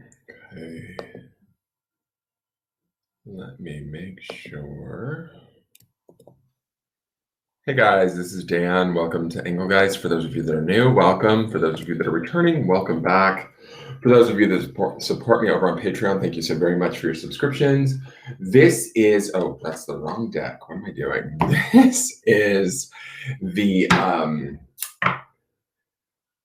Okay. Let me make sure. Hey guys, this is Dan. Welcome to Angle Guys. For those of you that are new, welcome. For those of you that are returning, welcome back. For those of you that support me over on Patreon, thank you so very much for your subscriptions. This is, oh, that's the wrong deck. What am I doing? This is the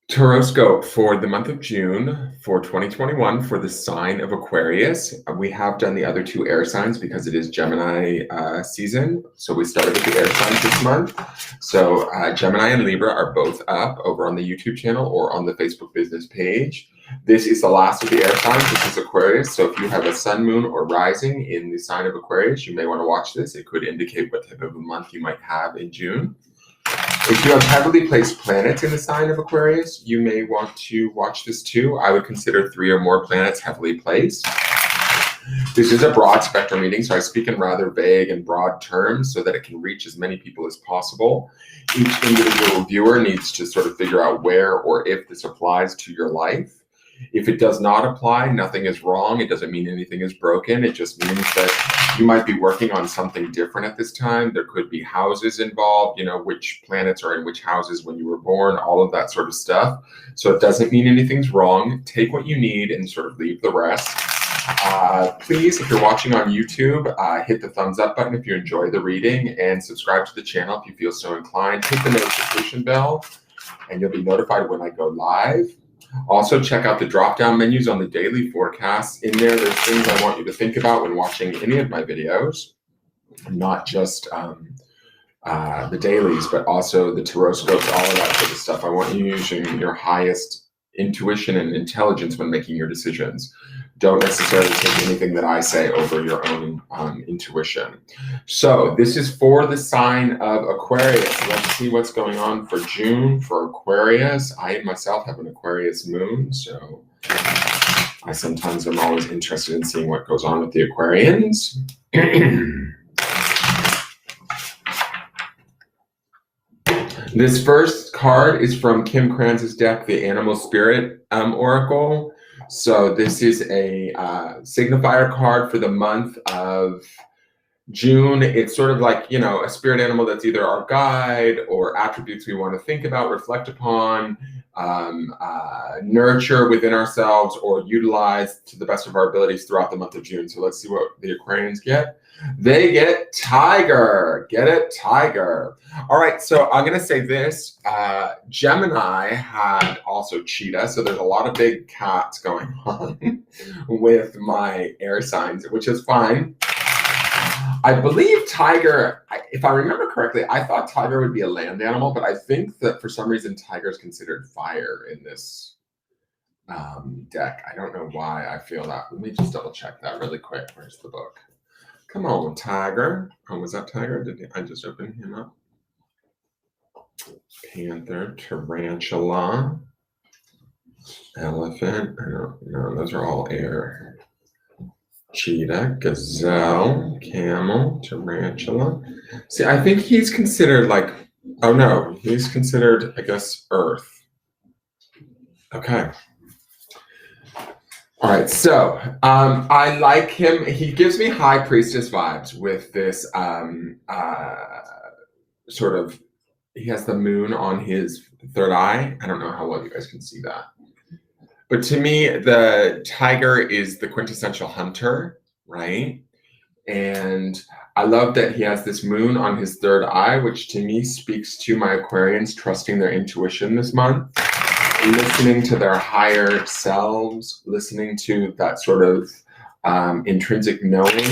Tarotscope for the month of June for 2021 for the sign of Aquarius. We have done the other two air signs because it is Gemini season. So we started with the air signs this month. So Gemini and Libra are both up over on the YouTube channel or on the Facebook business page. This is the last of the air signs. This is Aquarius. So if you have a sun, moon, or rising in the sign of Aquarius, you may want to watch this. It could indicate what type of a month you might have in June. If you have heavily placed planets in the sign of Aquarius, you may want to watch this too. I would consider 3 or more planets heavily placed. This is a broad spectrum reading, so I speak in rather vague and broad terms so that it can reach as many people as possible. Each individual viewer needs to sort of figure out where or if this applies to your life. If it does not apply, nothing is wrong. It doesn't mean anything is broken. It just means that you might be working on something different at this time. There could be houses involved, which planets are in which houses when you were born, all of that sort of stuff. So it doesn't mean anything's wrong. Take what you need and sort of leave the rest. Please, if you're watching on YouTube, hit the thumbs up button if you enjoy the reading and subscribe to the channel if you feel so inclined. Hit the notification bell and you'll be notified when I go live. Also, check out the drop-down menus on the daily forecasts. In there, there's things I want you to think about when watching any of my videos, not just the dailies, but also the Tarotscopes, all of that sort of stuff. I want you using your highest intuition and intelligence when making your decisions. Don't necessarily take anything that I say over your own intuition. So this is for the sign of Aquarius. Let's see what's going on for June for Aquarius. I myself have an Aquarius moon, so I sometimes am always interested in seeing what goes on with the Aquarians. This first card is from Kim Kranz's deck, the Animal Spirit Oracle. So this is a signifier card for the month of June. It's sort of like, a spirit animal that's either our guide or attributes we want to think about, reflect upon, nurture within ourselves, or utilize to the best of our abilities throughout the month of June. So let's see what the Aquarians get. They get Tiger. Get it? Tiger. All right, so I'm going to say this. Gemini had also cheetah, so there's a lot of big cats going on with my air signs, which is fine. I believe tiger, if I remember correctly, I thought tiger would be a land animal, but I think that for some reason tiger is considered fire in this deck. I don't know why I feel that. Let me just double check that really quick. Where's the book? Come on, tiger. Oh, was that tiger? Did I just open him up? Panther, tarantula, elephant. I don't know. Those are all air. Cheetah, gazelle, camel, tarantula. See, I think he's considered oh no, he's considered, I guess, earth. Okay. All right, so I like him. He gives me high priestess vibes with this sort of, he has the moon on his third eye. I don't know how well you guys can see that. But to me, the tiger is the quintessential hunter, right? And I love that he has this moon on his third eye, which to me speaks to my Aquarians trusting their intuition this month, listening to their higher selves, listening to that sort of intrinsic knowing,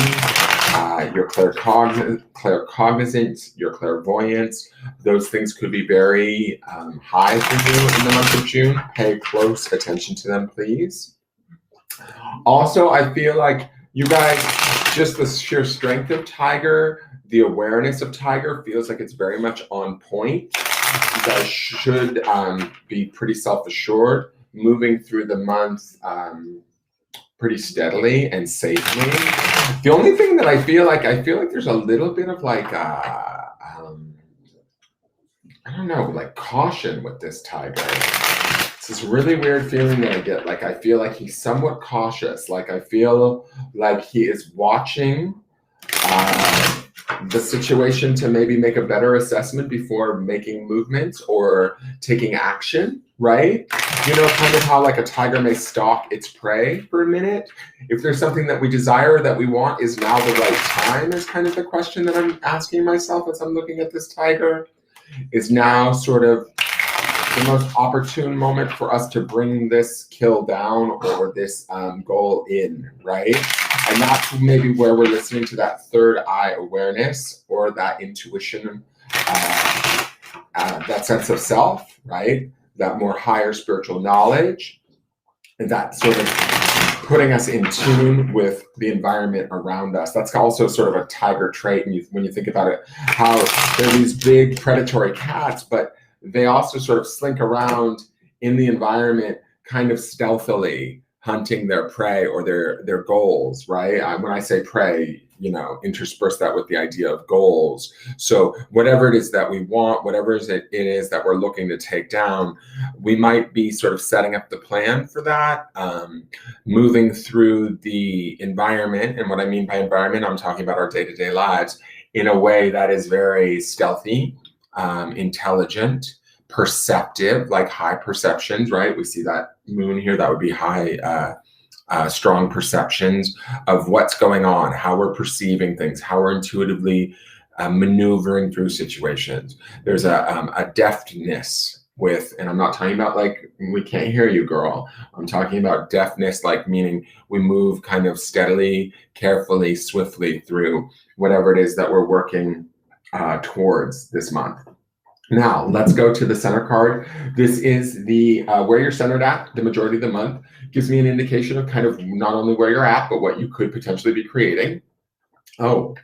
your claircognizance, your clairvoyance. Those things could be very high for you in the month of June. Pay close attention to them, please. Also, I feel like you guys, just the sheer strength of Tiger, the awareness of Tiger feels like it's very much on point. You guys should be pretty self-assured, moving through the month pretty steadily and safely. The only thing that I feel like there's a little bit of I don't know, like caution with this tiger. It's this really weird feeling that I get. Like, I feel like he's somewhat cautious. Like, I feel like he is watching the situation to maybe make a better assessment before making movements or taking action, right? You know, kind of how like a tiger may stalk its prey for a minute. If there's something that we desire, that we want, is now the right time, is kind of the question that I'm asking myself as I'm looking at this tiger. Is now sort of the most opportune moment for us to bring this kill down or this goal in, right? And that's maybe where we're listening to that third eye awareness or that intuition, that sense of self, right? That more higher spiritual knowledge, and that sort of putting us in tune with the environment around us. That's also sort of a tiger trait. And when you think about it, how they're these big predatory cats, but they also sort of slink around in the environment kind of stealthily, hunting their prey or their goals, right? When I say prey, you know, intersperse that with the idea of goals. So whatever it is that we want, whatever it is that we're looking to take down, we might be sort of setting up the plan for that, moving through the environment. And what I mean by environment, I'm talking about our day-to-day lives in a way that is very stealthy, intelligent, perceptive, like high perceptions, right? We see that moon here, that would be high, strong perceptions of what's going on, how we're perceiving things, how we're intuitively maneuvering through situations. There's a deftness with, and I'm not talking about like, we can't hear you, girl. I'm talking about deftness, like meaning we move kind of steadily, carefully, swiftly through whatever it is that we're working towards this month. Now, let's go to the center card. This is the where you're centered at the majority of the month. Gives me an indication of kind of not only where you're at, but what you could potentially be creating. Oh,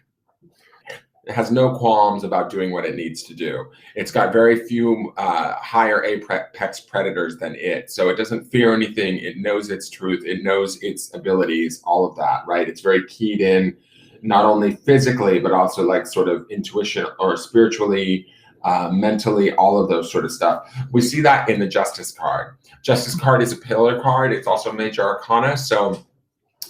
it has no qualms about doing what it needs to do. It's got very few higher apex predators than it. So it doesn't fear anything. It knows its truth. It knows its abilities, all of that, right? It's very keyed in, not only physically, but also like sort of intuition or spiritually, mentally, all of those sort of stuff. We see that in the Justice card. Justice card is a pillar card. It's also major arcana. So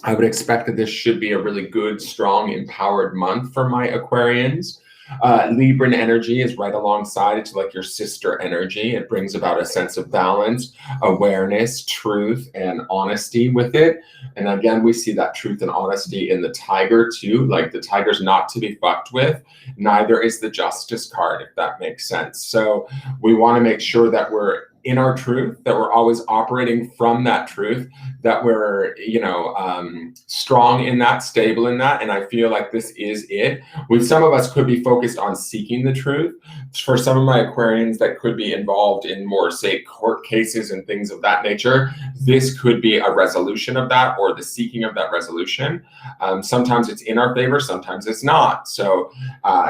I would expect that this should be a really good, strong, empowered month for my Aquarians. Libran energy is right alongside. It's like your sister energy. It brings about a sense of balance, awareness, truth, and honesty with it. And again, we see that truth and honesty in the tiger too. Like the tiger's not to be fucked with. Neither is the Justice card, if that makes sense. So we want to make sure that we're in our truth, that we're always operating from that truth, that we're, strong in that, stable in that. And I feel like this is it. With some of us could be focused on seeking the truth. For some of my Aquarians that could be involved in more, say, court cases and things of that nature, this could be a resolution of that or the seeking of that resolution. Sometimes it's in our favor, sometimes it's not. So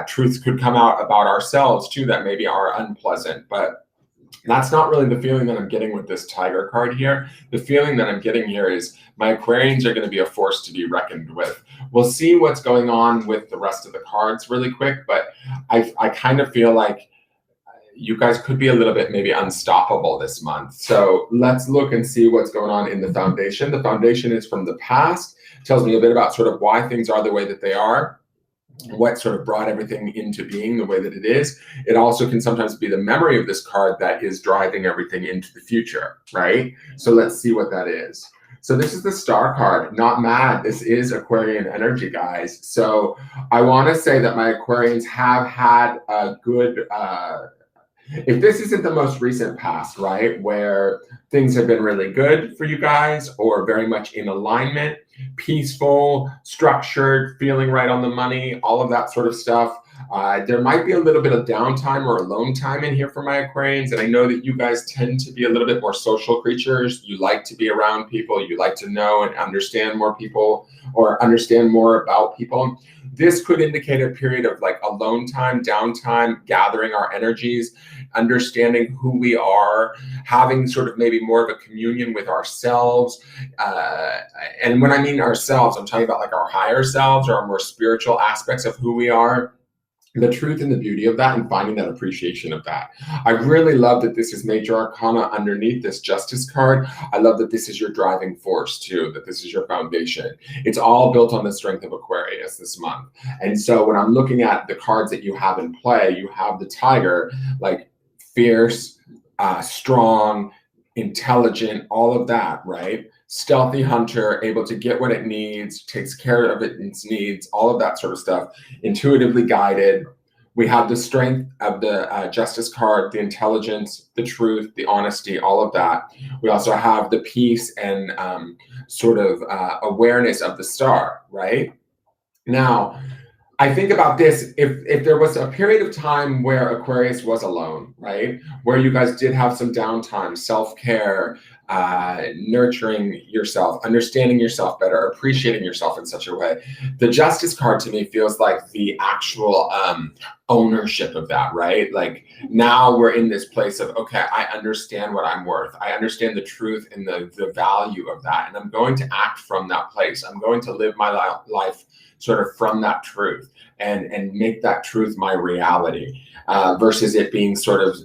truths could come out about ourselves too that maybe are unpleasant, but that's not really the feeling that I'm getting with this tiger card here. The feeling that I'm getting here is my Aquarians are going to be a force to be reckoned with. We'll see what's going on with the rest of the cards really quick, but I kind of feel like you guys could be a little bit maybe unstoppable this month. So let's look and see what's going on in the foundation. The foundation is from the past. It tells me a bit about sort of why things are the way that they are, what sort of brought everything into being the way that it is. It also can sometimes be the memory of this card that is driving everything into the future, right? So let's see what that is. So this is the Star card. Not mad. This is Aquarian energy, guys. So I want to say that my Aquarians have had a good, if this isn't the most recent past, right, where things have been really good for you guys or very much in alignment, peaceful, structured, feeling right on the money, all of that sort of stuff. There might be a little bit of downtime or alone time in here for my Aquarians. And I know that you guys tend to be a little bit more social creatures. You like to be around people. You like to know and understand more people or understand more about people. This could indicate a period of like alone time, downtime, gathering our energies, understanding who we are, having sort of maybe more of a communion with ourselves. And when I mean ourselves, I'm talking about like our higher selves or our more spiritual aspects of who we are. the truth and the beauty of that and finding that appreciation of that. I really love that this is Major Arcana underneath this Justice card. I love that this is your driving force too, that this is your foundation. It's all built on the strength of Aquarius this month. And so when I'm looking at the cards that you have in play, you have the Tiger, like fierce, strong, intelligent, all of that, right? Stealthy hunter, able to get what it needs, takes care of its needs, all of that sort of stuff, intuitively guided. We have the strength of the Justice card, the intelligence, the truth, the honesty, all of that. We also have the peace and sort of awareness of the Star, right? Now, I think about this, if there was a period of time where Aquarius was alone, right? Where you guys did have some downtime, self-care, nurturing yourself, understanding yourself better, appreciating yourself in such a way. The Justice card to me feels like the actual ownership of that, right? Like now we're in this place of, okay, I understand what I'm worth. I understand the truth and the value of that. And I'm going to act from that place. I'm going to live my life sort of from that truth and make that truth my reality, versus it being sort of,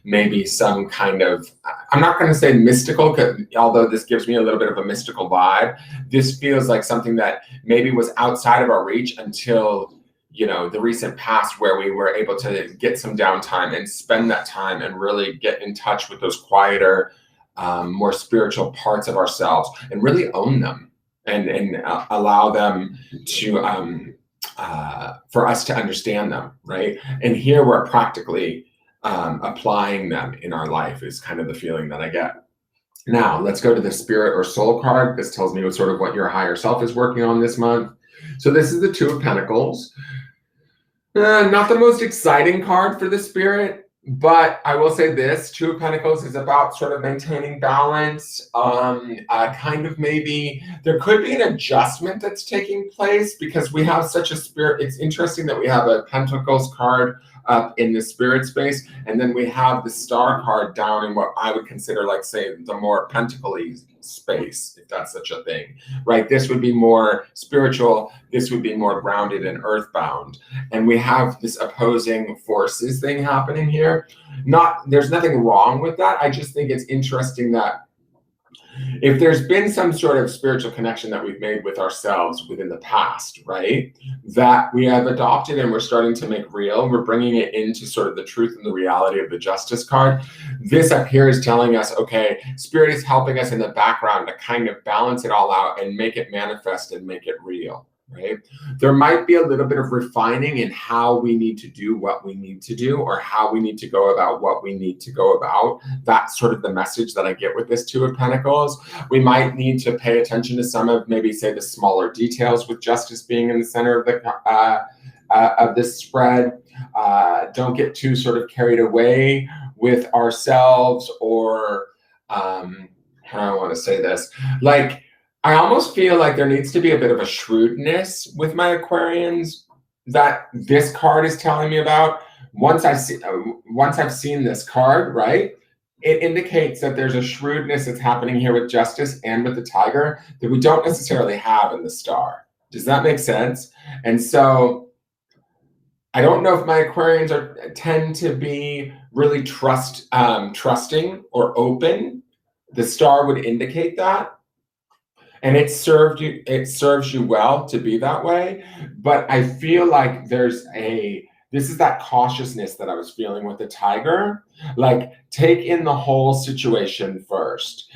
maybe some kind of, I'm not going to say mystical, although this gives me a little bit of a mystical vibe. This feels like something that maybe was outside of our reach until, the recent past, where we were able to get some downtime and spend that time and really get in touch with those quieter, more spiritual parts of ourselves and really own them. And allow them to, for us to understand them, right? And here we're practically applying them in our life is kind of the feeling that I get. Now, let's go to the Spirit or Soul card. This tells me what your higher self is working on this month. So this is the Two of Pentacles. Not the most exciting card for the Spirit. But I will say this, Two of Pentacles is about sort of maintaining balance, kind of maybe there could be an adjustment that's taking place because we have such a spirit. It's interesting that we have a Pentacles card up in the spirit space, and then we have the Star card down in what I would consider, like, say, the more Pentacle-y space, if that's such a thing, right? This would be more spiritual. This would be more grounded and earthbound. And we have this opposing forces thing happening here. There's nothing wrong with that. I just think it's interesting that if there's been some sort of spiritual connection that we've made with ourselves within the past, right, that we have adopted and we're starting to make real, we're bringing it into sort of the truth and the reality of the Justice card. This up here is telling us, okay, Spirit is helping us in the background to kind of balance it all out and make it manifest and make it real. Right? There might be a little bit of refining in how we need to do what we need to do, or how we need to go about what we need to go about. That's sort of the message that I get with this Two of Pentacles. We might need to pay attention to some of, maybe say, the smaller details, with Justice being in the center of this spread. Don't get too sort of carried away with ourselves, or how do I want to say this? Like, I almost feel like there needs to be a bit of a shrewdness with my Aquarians that this card is telling me about. Once I've seen this card, right, it indicates that there's a shrewdness that's happening here with Justice and with the Tiger that we don't necessarily have in the Star. Does that make sense? And so I don't know if my Aquarians tend to be really trusting or open. The Star would indicate that. And it serves you well to be that way. But I feel like this is that cautiousness that I was feeling with the Tiger. Like, take in the whole situation first.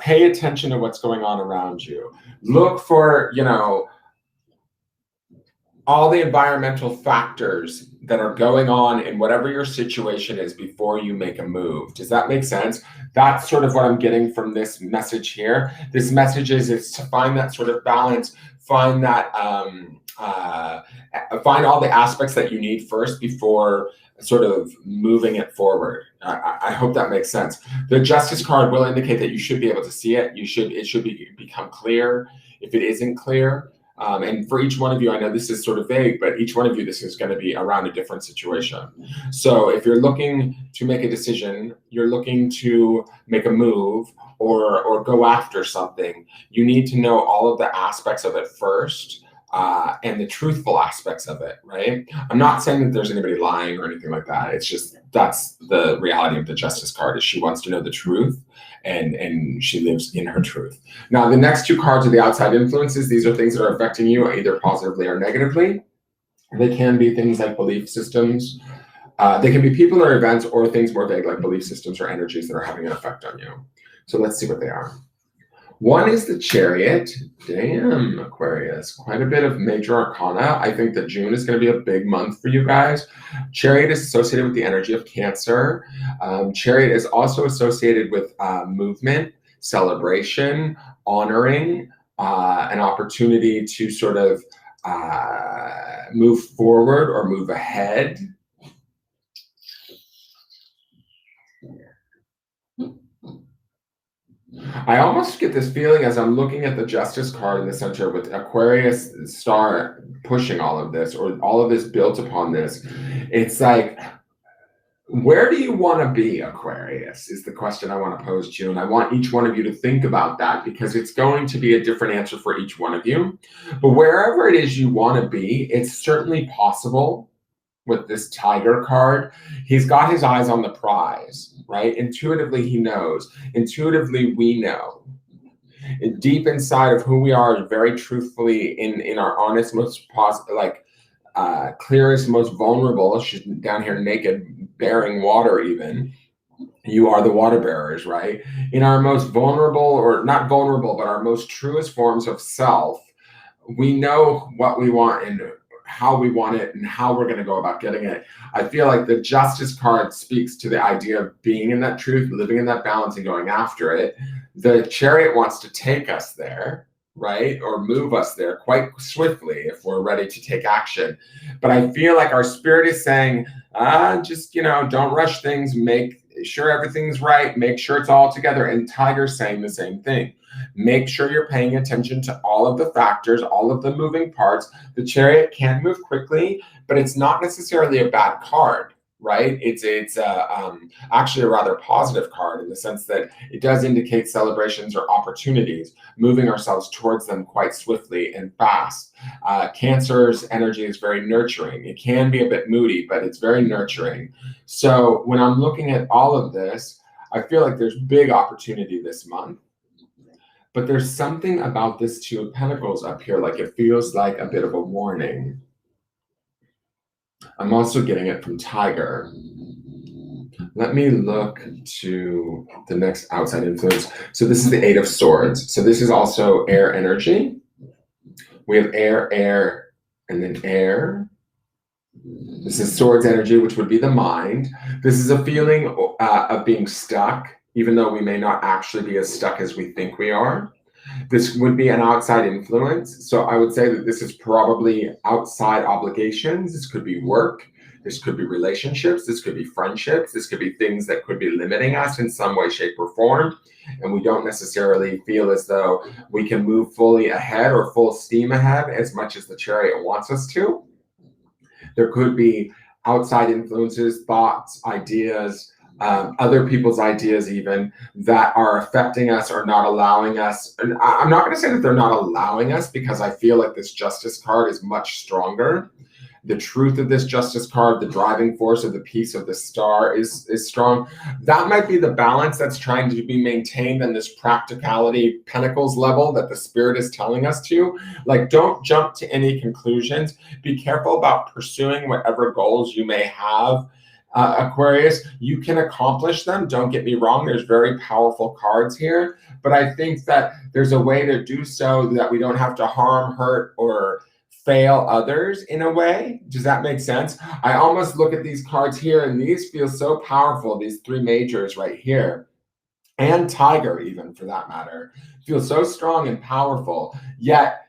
Pay attention to what's going on around you. Look for, all the environmental factors that are going on in whatever your situation is before you make a move. Does that make sense? That's sort of what I'm getting from this message here. This message is to find that sort of balance, find that, find all the aspects that you need first before sort of moving it forward. I hope that makes sense. The Justice card will indicate that you should be able to see it. It should become clear if it isn't clear. And for each one of you, I know this is sort of vague, but each one of you, this is going to be around a different situation. So if you're looking to make a decision, you're looking to make a move or go after something, you need to know all of the aspects of it first, and the truthful aspects of it, right? I'm not saying that there's anybody lying or anything like that. It's just that's the reality of the Justice card is she wants to know the truth and she lives in her truth. Now, the next two cards are the outside influences. These are things that are affecting you either positively or negatively. They can be things like belief systems. They can be people or events or things more vague like belief systems or energies that are having an effect on you. So let's see what they are. One is the Chariot. Damn, Aquarius. Quite a bit of major arcana. I think that June is going to be a big month for you guys. Chariot is associated with the energy of Cancer. Chariot is also associated with movement, celebration, honoring, an opportunity to sort of move forward or move ahead. I almost get this feeling as I'm looking at the Justice card in the center with Aquarius star pushing all of this, or all of this built upon this. It's like, where do you want to be, Aquarius, is the question I want to pose to you. And I want each one of you to think about that because it's going to be a different answer for each one of you. But wherever it is you want to be, it's certainly possible. With this Tiger card, he's got his eyes on the prize, right? Intuitively, he knows. Intuitively, we know. And deep inside of who we are, very truthfully, in our honest, most positive, like clearest, most vulnerable. She's down here naked, bearing water. Even you are the water bearers, right? In our most vulnerable, or not vulnerable, but our most truest forms of self, we know what we want and how we want it and how we're going to go about getting it. I feel like the Justice card speaks to the idea of being in that truth, living in that balance and going after it. The Chariot wants to take us there, right? Or move us there quite swiftly if we're ready to take action. But I feel like our spirit is saying, just, don't rush things, make sure everything's right, make sure it's all together. And Tiger's saying the same thing. Make sure you're paying attention to all of the factors, all of the moving parts. The Chariot can move quickly, but it's not necessarily a bad card, right? It's actually a rather positive card in the sense that it does indicate celebrations or opportunities, moving ourselves towards them quite swiftly and fast. Cancer's energy is very nurturing. It can be a bit moody, but it's very nurturing. So when I'm looking at all of this, I feel like there's big opportunity this month. But there's something about this Two of Pentacles up here, like it feels like a bit of a warning. I'm also getting it from Tiger. Let me look to the next outside influence. So this is the Eight of Swords. So this is also air energy. We have air, and then air. This is Swords energy, which would be the mind. This is a feeling of being stuck, even though we may not actually be as stuck as we think we are. This would be an outside influence. So I would say that this is probably outside obligations. This could be work. This could be relationships. This could be friendships. This could be things that could be limiting us in some way, shape, or form. And we don't necessarily feel as though we can move fully ahead or full steam ahead as much as the Chariot wants us to. There could be outside influences, thoughts, ideas, other people's ideas even that are affecting us or not allowing us. And I'm not going to say that they're not allowing us because I feel like this Justice card is much stronger. The truth of this Justice card, the driving force of the piece of the star is strong. That might be the balance that's trying to be maintained in this practicality Pentacles level that the Spirit is telling us to. Like, don't jump to any conclusions. Be careful about pursuing whatever goals you may have. Aquarius, you can accomplish them. Don't get me wrong. There's very powerful cards here, but I think that there's a way to do so that we don't have to harm, hurt, or fail others in a way. Does that make sense? I almost look at these cards here and these feel so powerful. These three majors right here, and Tiger even for that matter, feel so strong and powerful. Yet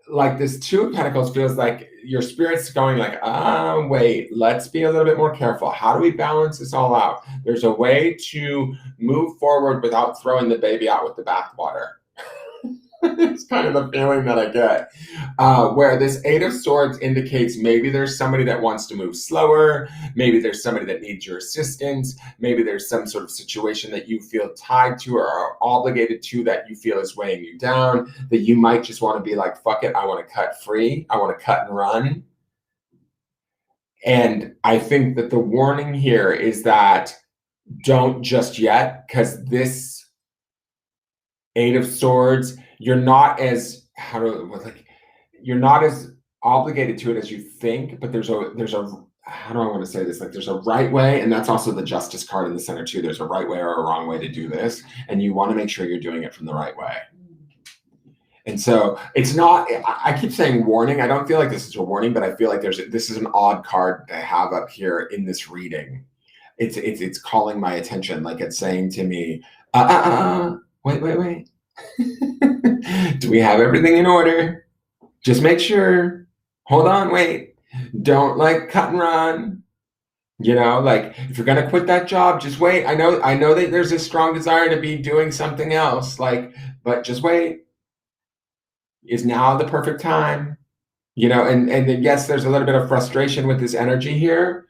like this Two of Pentacles feels like your spirit's going like, wait, let's be a little bit more careful. How do we balance this all out? There's a way to move forward without throwing the baby out with the bathwater. It's kind of the feeling that I get. Where this Eight of Swords indicates maybe there's somebody that wants to move slower, maybe there's somebody that needs your assistance, maybe there's some sort of situation that you feel tied to or are obligated to that you feel is weighing you down, that you might just want to be like, fuck it, I want to cut free, I want to cut and run. And I think that the warning here is that don't just yet, because this Eight of Swords, you're not as you're not as obligated to it as you think, but there's a how do I want to say this? Like there's a right way, and that's also the Justice card in the center too. There's a right way or a wrong way to do this, and you want to make sure you're doing it from the right way. And so it's not, I keep saying warning. I don't feel like this is a warning, but I feel like this is an odd card to have up here in this reading. It's calling my attention, like it's saying to me, wait. Do we have everything in order? Just make sure. Hold on, wait. Don't like cut and run. You know, like if you're gonna quit that job, just wait. I know that there's a strong desire to be doing something else, like, but just wait. Is now the perfect time? You know, and yes, there's a little bit of frustration with this energy here.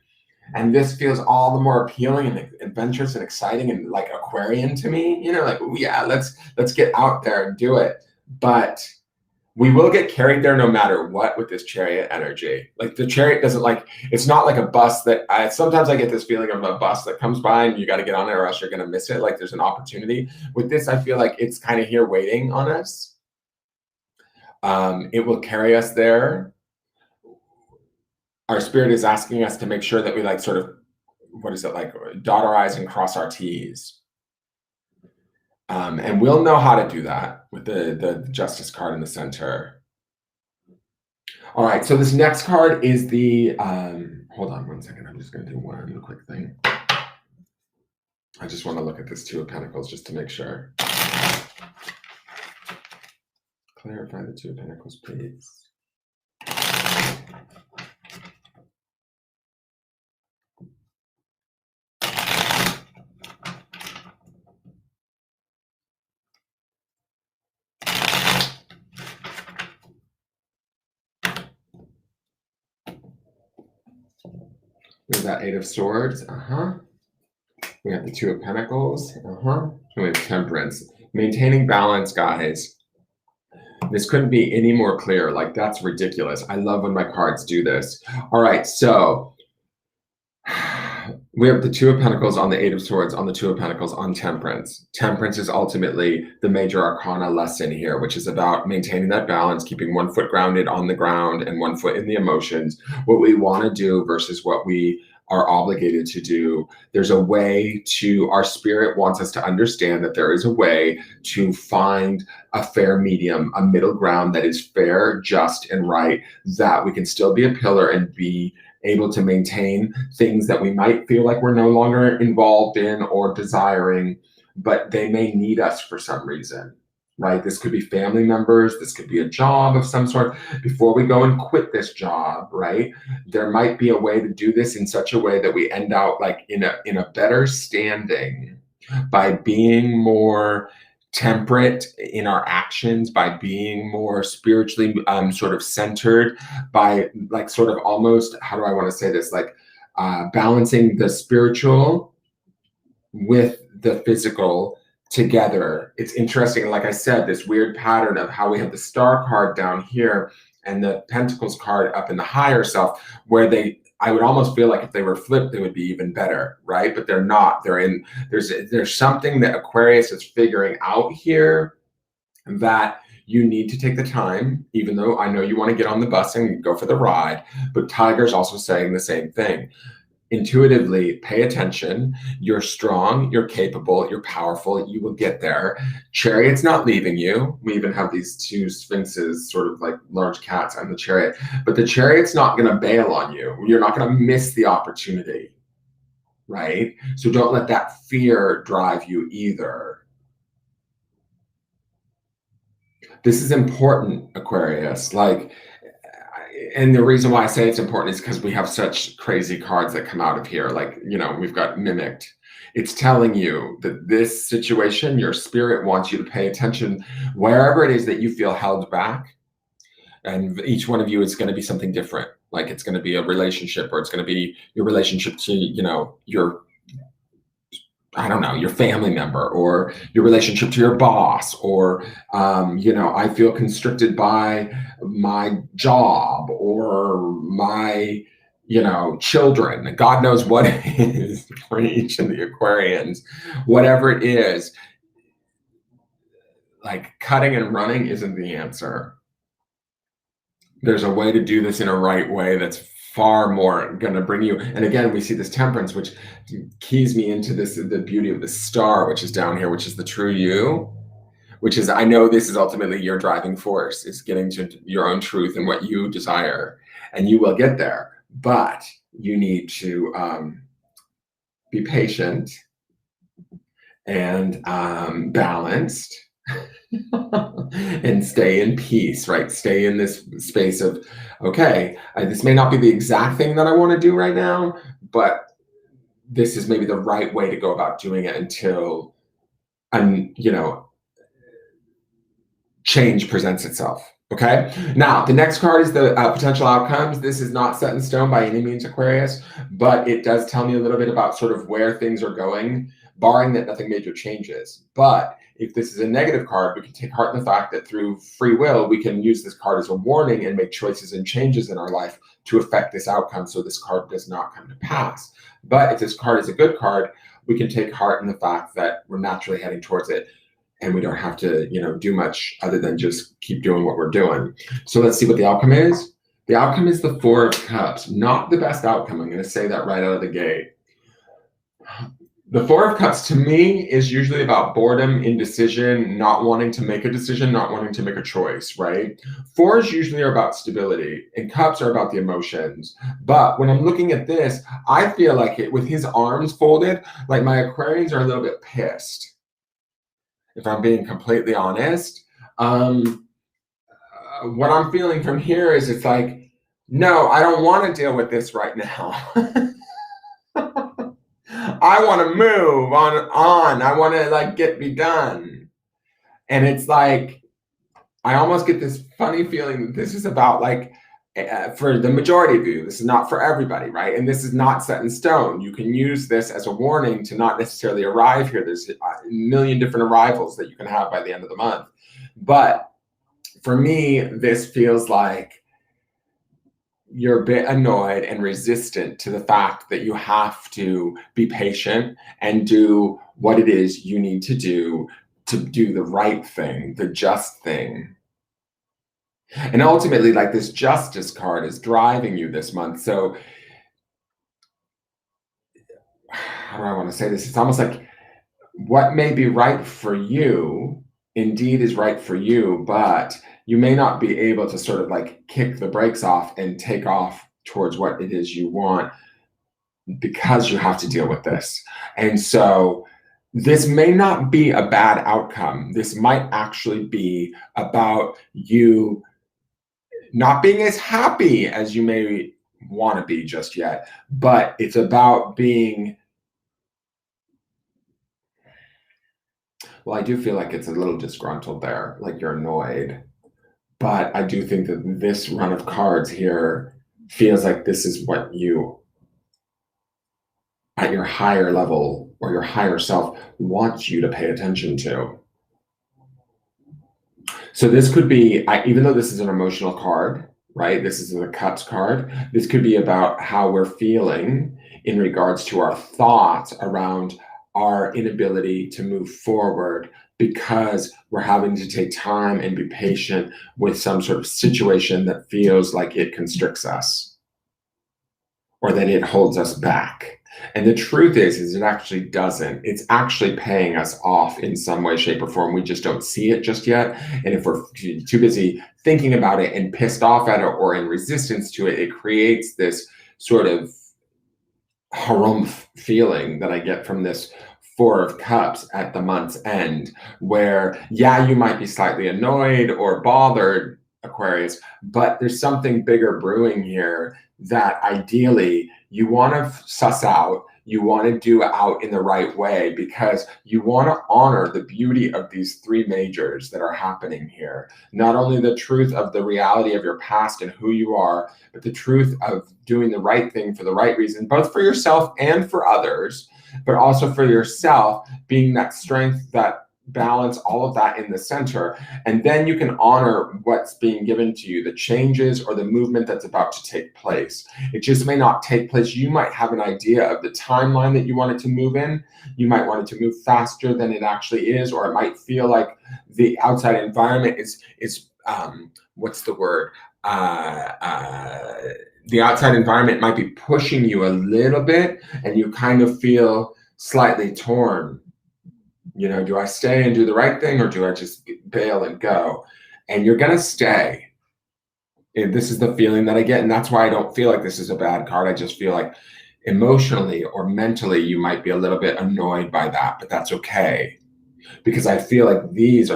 And this feels all the more appealing and adventurous and exciting and like Aquarian to me, you know, like, oh yeah, let's get out there and do it. But we will get carried there no matter what with this Chariot energy. Like the Chariot doesn't it's not like a bus that sometimes I get this feeling of a bus that comes by and you got to get on it or else you're going to miss it. Like there's an opportunity. With this, I feel like it's kind of here waiting on us. It will carry us there. Our spirit is asking us to make sure that we like sort of, what is it, like dot our I's and cross our T's. And we'll know how to do that with the Justice card in the center. All right, so this next card is the, hold on one second, I'm just gonna do one quick thing. I just wanna look at this Two of Pentacles just to make sure. Clarify the Two of Pentacles, please. There's that Eight of Swords. We have the Two of Pentacles. We have Temperance. Maintaining balance, guys. This couldn't be any more clear. Like, that's ridiculous. I love when my cards do this. All right, so we have the Two of Pentacles on the Eight of Swords, on the Two of Pentacles, on Temperance. Temperance is ultimately the major arcana lesson here, which is about maintaining that balance, keeping one foot grounded on the ground and one foot in the emotions, what we want to do versus what we are obligated to do. There's a way to, our spirit wants us to understand that there is a way to find a fair medium, a middle ground that is fair, just, and right, that we can still be a pillar and be able to maintain things that we might feel like we're no longer involved in or desiring, but they may need us for some reason, right? This could be family members, this could be a job of some sort. Before we go and quit this job, right? There might be a way to do this in such a way that we end out like in a better standing by being more temperate in our actions, by being more spiritually sort of centered, by like sort of almost, how do I want to say this, like balancing the spiritual with the physical together. It's interesting, like I said, this weird pattern of how we have the Star card down here and the Pentacles card up in the higher self, where I would almost feel like if they were flipped, they would be even better, right? But they're not. There's something that Aquarius is figuring out here that you need to take the time, even though I know you want to get on the bus and go for the ride, but Tiger's also saying the same thing. Intuitively pay attention. You're strong, you're capable, you're powerful, you will get there. Chariot's not leaving you. We even have these two sphinxes, sort of like large cats on the Chariot, but the Chariot's not going to bail on you. You're not going to miss the opportunity, right? So don't let that fear drive you either. This is important, Aquarius. And the reason why I say it's important is because we have such crazy cards that come out of here. Like, you know, we've got Mimicked. It's telling you that this situation, your spirit wants you to pay attention wherever it is that you feel held back. And each one of you is going to be something different. Like it's going to be a relationship, or it's going to be your relationship to, your, I don't know, your family member, or your relationship to your boss, or, I feel constricted by my job or my, children. God knows what it is for each of the Aquarians. Whatever it is, like cutting and running isn't the answer. There's a way to do this in a right way that's far more going to bring you. And again, we see this temperance, which keys me into this, the beauty of the star, which is down here, which is the true you, which is, I know this is ultimately your driving force, is getting to your own truth and what you desire, and you will get there. But you need to be patient and balanced and stay in peace, right? Stay in this space of, okay, this may not be the exact thing that I want to do right now, but this is maybe the right way to go about doing it until change presents itself. Okay. Now, the next card is the potential outcomes. This is not set in stone by any means, Aquarius, but it does tell me a little bit about sort of where things are going, barring that nothing major changes. But if this is a negative card, we can take heart in the fact that through free will, we can use this card as a warning and make choices and changes in our life to affect this outcome, so this card does not come to pass. But if this card is a good card, we can take heart in the fact that we're naturally heading towards it, and we don't have to, do much other than just keep doing what we're doing. So let's see what the outcome is. The outcome is the Four of Cups. Not the best outcome. I'm going to say that right out of the gate. The Four of Cups to me is usually about boredom, indecision, not wanting to make a decision, not wanting to make a choice, right? Fours usually are about stability, and Cups are about the emotions. But when I'm looking at this, I feel like with his arms folded, like my Aquarians are a little bit pissed. If I'm being completely honest, what I'm feeling from here is it's like, no, I don't want to deal with this right now. I want to move on. I want to be done. And it's like, I almost get this funny feeling that this is about for the majority of you, this is not for everybody, right? And this is not set in stone. You can use this as a warning to not necessarily arrive here. There's a million different arrivals that you can have by the end of the month. But for me, this feels like you're a bit annoyed and resistant to the fact that you have to be patient and do what it is you need to do the right thing, the just thing. And ultimately, this Justice card is driving you this month. So how do I want to say this? It's almost like what may be right for you indeed is right for you, but you may not be able to sort of kick the brakes off and take off towards what it is you want, because you have to deal with this. And so this may not be a bad outcome. This might actually be about you not being as happy as you may want to be just yet, but it's about being, well, I do feel like it's a little disgruntled there, like you're annoyed. But I do think that this run of cards here feels like this is what you, at your higher level or your higher self, wants you to pay attention to. So this could be, even though this is an emotional card, right? This is a Cups card. This could be about how we're feeling in regards to our thoughts around our inability to move forward, because we're having to take time and be patient with some sort of situation that feels like it constricts us or that it holds us back. And the truth is it actually doesn't. It's actually paying us off in some way, shape, or form. We just don't see it just yet. And if we're too busy thinking about it and pissed off at it or in resistance to it, it creates this sort of harumph feeling that I get from this Four of Cups at the month's end, where, yeah, you might be slightly annoyed or bothered, Aquarius, but there's something bigger brewing here that ideally you want to suss out, you want to do out in the right way, because you want to honor the beauty of these three majors that are happening here. Not only the truth of the reality of your past and who you are, but the truth of doing the right thing for the right reason, both for yourself and for others, but also for yourself, being that strength, that balance, all of that in the center. And then you can honor what's being given to you, the changes or the movement that's about to take place. It just may not take place. You might have an idea of the timeline that you want it to move in. You might want it to move faster than it actually is, or it might feel like the outside environment is what's the word? The outside environment might be pushing you a little bit, and you kind of feel slightly torn. You know, do I stay and do the right thing, or do I just bail and go? And you're going to stay. And this is the feeling that I get. And that's why I don't feel like this is a bad card. I just feel like emotionally or mentally, you might be a little bit annoyed by that, but that's okay. Because I feel like these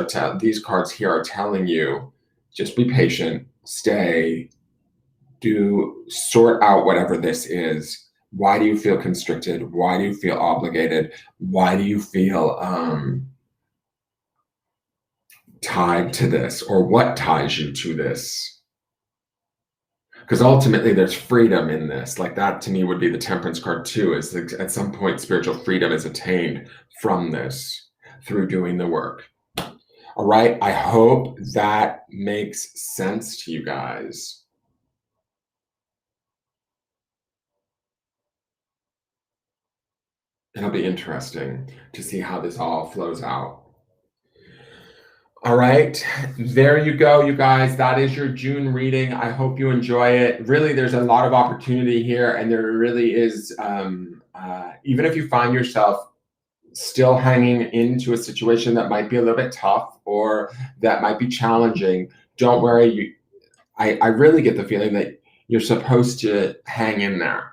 cards here are telling you, just be patient, stay, sort out whatever this is. Why do you feel constricted? Why do you feel obligated? Why do you feel tied to this? Or what ties you to this? Because ultimately there's freedom in this. Like, that to me would be the Temperance card too, is at some point spiritual freedom is attained from this through doing the work. All right, I hope that makes sense to you guys. It'll be interesting to see how this all flows out. All right, there you go, you guys. That is your June reading. I hope you enjoy it. Really, there's a lot of opportunity here, and there really is, even if you find yourself still hanging into a situation that might be a little bit tough or that might be challenging, don't worry. I really get the feeling that you're supposed to hang in there.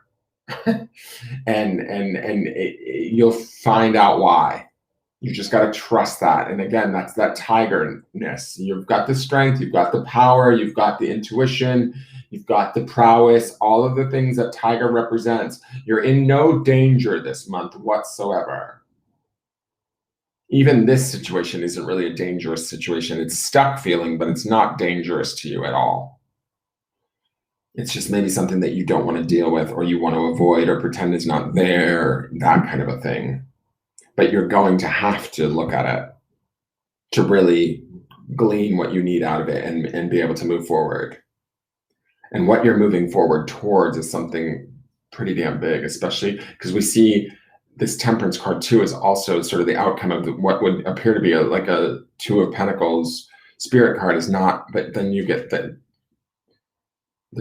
and you'll find out why. You just got to trust that. And again, that's that tigerness. You've got the strength, you've got the power, you've got the intuition, you've got the prowess, all of the things that tiger represents. You're in no danger this month whatsoever. Even this situation isn't really a dangerous situation. It's stuck feeling, but it's not dangerous to you at all. It's just maybe something that you don't want to deal with, or you want to avoid, or pretend is not there, that kind of a thing. But you're going to have to look at it to really glean what you need out of it and be able to move forward. And what you're moving forward towards is something pretty damn big, especially because we see this Temperance card too is also sort of the outcome of what would appear to be like a Two of Pentacles spirit card is not, but then you get the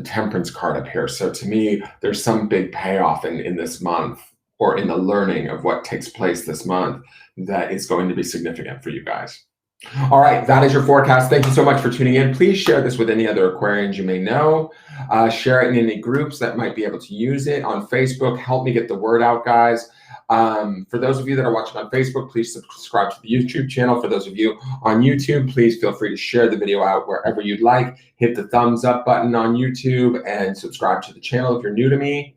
Temperance card up here. So to me, there's some big payoff in this month, or in the learning of what takes place this month, that is going to be significant for you guys. All right, that is your forecast. Thank you so much for tuning in. Please share this with any other Aquarians you may know. Share it in any groups that might be able to use it on Facebook. Help me get the word out, guys. For those of you that are watching on Facebook, please subscribe to the YouTube channel. For those of you on YouTube, please feel free to share the video out wherever you'd like. Hit the thumbs up button on YouTube and subscribe to the channel if you're new to me.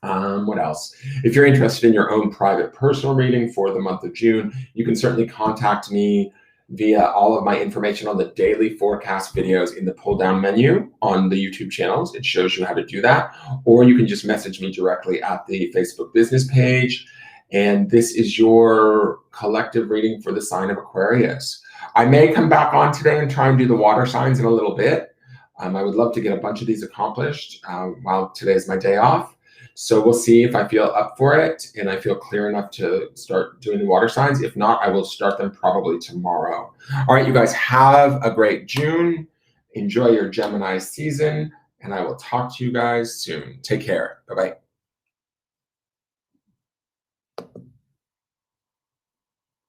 What else? If you're interested in your own private personal reading for the month of June, you can certainly contact me via all of my information on the daily forecast videos in the pull down menu on the YouTube channels. It shows you how to do that, or you can just message me directly at the Facebook business page. And this is your collective reading for the sign of Aquarius. I may come back on today and try and do the water signs in a little bit. I would love to get a bunch of these accomplished while today is my day off. So we'll see if I feel up for it and I feel clear enough to start doing the water signs. If not, I will start them probably tomorrow. All right, you guys, have a great June. Enjoy your Gemini season, and I will talk to you guys soon. Take care. Bye-bye.